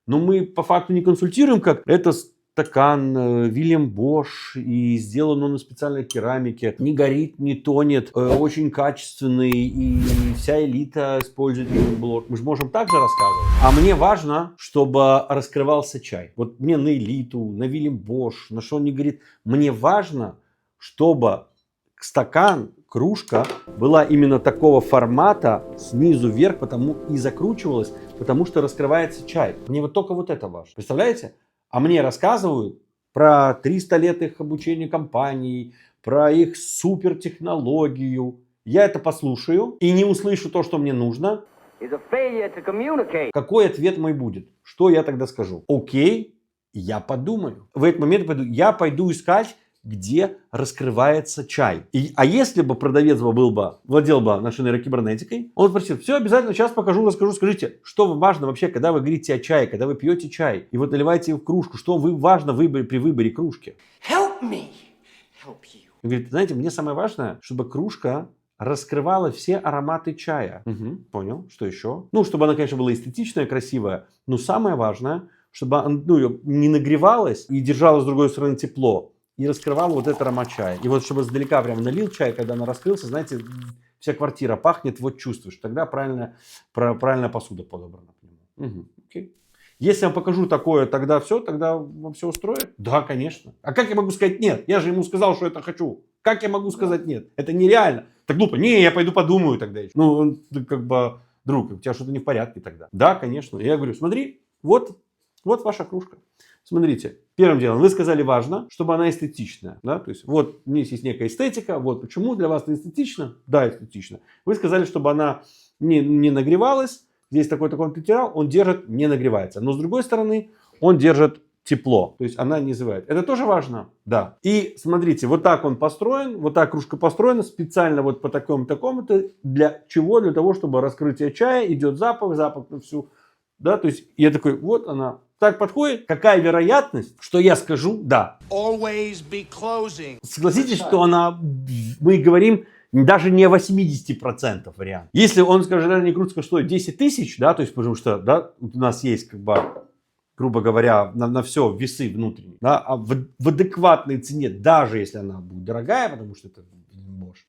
но мы по факту не консультируем, как это стакан Вильям Бош, и сделан он из специальной керамики, не горит, не тонет, очень качественный, и вся элита использует Вильям Бош. Мы же можем так же рассказывать. А мне важно, чтобы раскрывался чай. Вот мне на элиту, на Вильям Бош, на что он не горит. Мне важно, чтобы стакан, кружка была именно такого формата, снизу вверх, потому и закручивалась, потому что раскрывается чай. Мне вот только вот это важно. Представляете? А мне рассказывают про 300 лет их обучения компаний, про их супертехнологию. Я это послушаю и не услышу то, что мне нужно. Какой ответ мой будет? Что я тогда скажу? Окей, я подумаю. В этот момент я пойду искать, где раскрывается чай. А если бы продавец владел бы нашей нейрокибернетикой, он спросил: все, обязательно сейчас покажу, расскажу, скажите, что вам важно вообще, когда вы говорите о чае, когда вы пьете чай, и вот наливаете его в кружку, что вам важно при выборе кружки? Help me help you. Он говорит: знаете, мне самое важное, чтобы кружка раскрывала все ароматы чая. Угу, понял, что еще? Ну, чтобы она, конечно, была эстетичная, красивая, но самое важное, чтобы она не нагревалась и держала с другой стороны тепло. И раскрывал вот этот аромат чая. И вот чтобы издалека прям налил чай, когда она раскрылся, знаете, вся квартира пахнет, вот чувствуешь. Тогда правильная посуда подобрана. Угу, окей. Если я вам покажу такое, тогда вам все устроит? Да, конечно. А как я могу сказать нет? Я же ему сказал, что это хочу. Как я могу сказать нет? Это нереально. Так глупо. Не, я пойду подумаю тогда еще. Ну, как бы, друг, у тебя что-то не в порядке тогда. Да, конечно. Я говорю: смотри, вот ваша кружка. Смотрите, первым делом вы сказали, важно, чтобы она эстетичная. Да? То есть вот у меня есть некая эстетика, вот почему для вас это эстетично? Да, эстетично. Вы сказали, чтобы она не нагревалась. Здесь такой материал, он держит, не нагревается. Но с другой стороны, он держит тепло. То есть она не зевает. Это тоже важно? Да. И смотрите, вот так он построен, вот так кружка построена специально вот по такому-то. Для чего? Для того, чтобы раскрытие чая, идет запах на всю. Да, то есть я такой: вот она. Так подходит. Какая вероятность, что я скажу да? Согласитесь, что мы говорим даже не о 80% вариантов. Если он скажет, что кружка стоит 10 тысяч, да, то есть потому что да, у нас есть, как бы, грубо говоря, на все весы внутренние, да, а в адекватной цене, даже если она будет дорогая, потому что это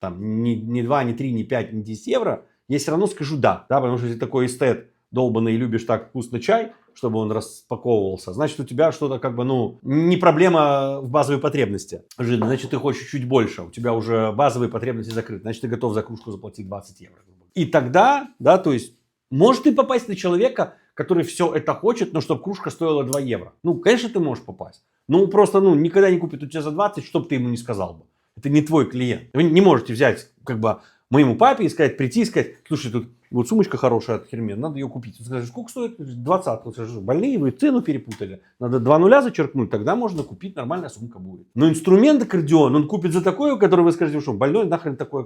там не 2, не 3, не 5, не 10 евро, я все равно скажу да, потому что если такой эстет долбанный и любишь так вкусно чай, чтобы он распаковывался, значит, у тебя что-то как бы, не проблема в базовой потребности. Значит, ты хочешь чуть больше, у тебя уже базовые потребности закрыты, значит, ты готов за кружку заплатить 20 евро. И тогда, да, то есть, может ты попасть на человека, который все это хочет, но чтобы кружка стоила 2 евро. Конечно, ты можешь попасть. Просто, никогда не купит у тебя за 20, чтобы ты ему не сказал бы. Это не твой клиент. Вы не можете взять, как бы, моему папе и прийти и сказать: слушай, тут вот сумочка хорошая от Хермен, надо ее купить. Он скажет: сколько стоит? 20. Больные, вы цену перепутали. Надо 2 нуля зачеркнуть, тогда можно купить, нормальная сумка будет. Но инструмент аккордеон он купит за такое, который вы скажете: что больной нахрен такой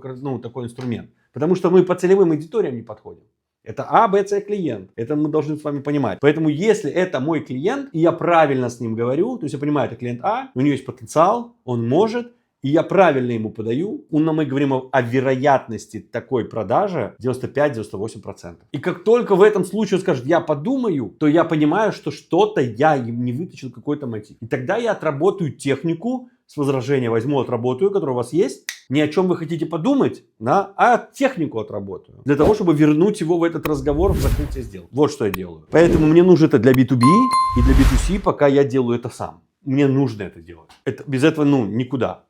инструмент. Потому что мы по целевым аудиториям не подходим. Это А, Б, С клиент. Это мы должны с вами понимать. Поэтому если это мой клиент, и я правильно с ним говорю, то есть я понимаю, это клиент А, у него есть потенциал, он может, и я правильно ему подаю, мы говорим о вероятности такой продажи 95-98%. И как только в этом случае он скажет: я подумаю, то я понимаю, что что-то я не вытащил, какой-то мотив. И тогда я отработаю технику, с возражения возьму, отработаю, которая у вас есть. Ни о чем вы хотите подумать, да, а технику отработаю. Для того, чтобы вернуть его в этот разговор, в закрытие сделки. Вот что я делаю. Поэтому мне нужно это для B2B и для B2C, пока я делаю это сам. Мне нужно это делать. Без этого, никуда.